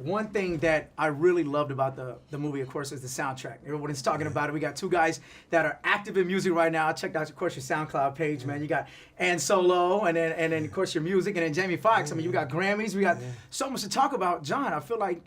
one thing that I really loved about the movie, of course, is the soundtrack. Everybody's talking about it. We got two guys that are active in music right now. I checked out, of course, your SoundCloud page, man. You got Ansel and then of course your music, and then Jamie Foxx. I mean, you got Grammys. We got so much to talk about. John, I feel like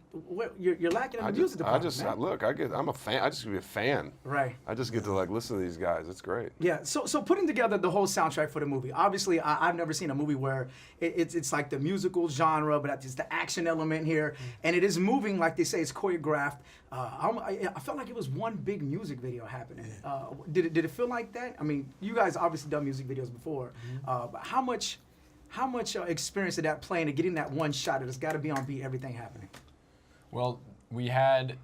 you're lacking in the music department. Look, I'm a fan. I just get to be a fan. Right. I just get to like listen to these guys. It's great. Yeah. So putting together the whole soundtrack for the movie. Obviously, I've never seen a movie where it's like the musical genre, but it's the action element here, and it is moving, like they say, it's choreographed. I felt like it was one big music video happening. Did it feel like that? I mean, you guys obviously done music videos before, but how much experience did that playing and getting that one shot? It's got to be on beat, everything happening. Well, we had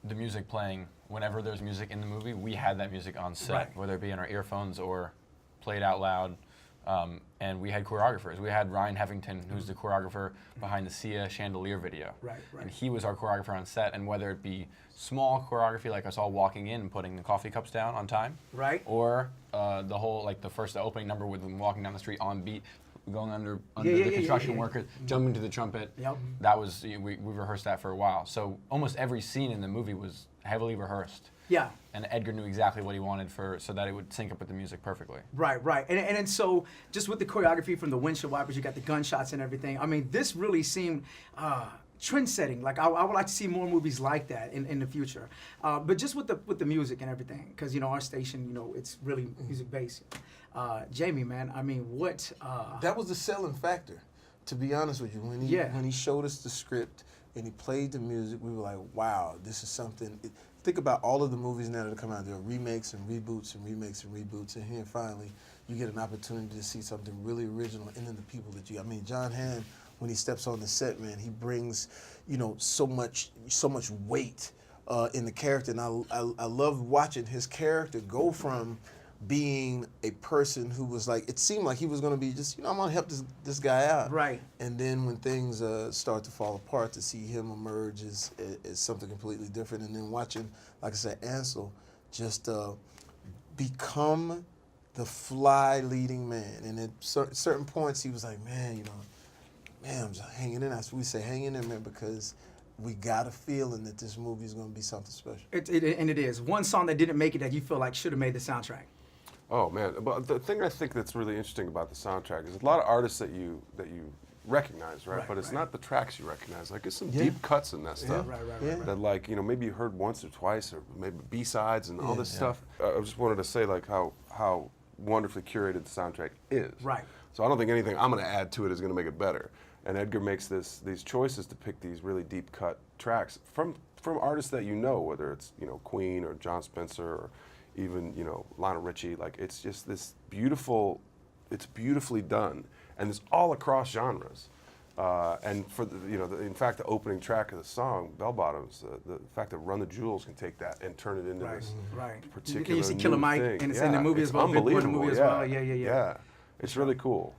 the music playing whenever there's music in the movie. We had that music on set, whether it be in our earphones or played out loud. And we had choreographers. We had Ryan Heffington, who's the choreographer behind the Sia Chandelier video. Right. And he was our choreographer on set. And whether it be small choreography, like us all walking in and putting the coffee cups down on time, or the whole, like the opening number with them walking down the street on beat, going under the construction workers, jumping to the trumpet. That was, we rehearsed that for a while. So almost every scene in the movie was heavily rehearsed. Yeah. And Edgar knew exactly what he wanted so that it would sync up with the music perfectly. Right. And so just with the choreography from the windshield wipers, you got the gunshots and everything. I mean, this really seemed trend-setting. Like I would like to see more movies like that in the future. But just with the music and everything, because our station, it's really music-based. Jamie, man, I mean, what? That was the selling factor, to be honest with you. When he showed us the script and he played the music, we were like, wow, this is something. Think about all of the movies now that are coming out. There are remakes and reboots and remakes and reboots, and here finally you get an opportunity to see something really original, and then the people that I mean, John Hamm, when he steps on the set, man, he brings, so much weight in the character, and I love watching his character go from being a person who was like, it seemed like he was going to be just, I'm going to help this guy out. Right. And then when things start to fall apart, to see him emerge as something completely different. And then watching, like I said, Ansel just become the fly leading man. And at certain points, he was like, man, I'm just hanging in. That's what we say, hang in there, man, because we got a feeling that this movie is going to be something special. And it is. One song that didn't make it that you feel like should have made the soundtrack. Oh man, but the thing I think that's really interesting about the soundtrack is a lot of artists that you recognize, right? But it's not the tracks you recognize. Like there's some deep cuts in that stuff. Right. That like maybe you heard once or twice, or maybe B-sides and all this stuff. I just wanted to say like how wonderfully curated the soundtrack is. Right. So I don't think anything I'm going to add to it is going to make it better. And Edgar makes these choices to pick these really deep cut tracks from artists that whether it's Queen or John Spencer or even Lionel Richie. Like it's just this beautiful, it's beautifully done, and it's all across genres. And for in fact, the opening track of the song, Bell Bottoms, the fact that Run the Jewels can take that and turn it into this particular you see Killer Mike thing. in the movie as well. Unbelievable. In the movie as well. Yeah. It's really cool.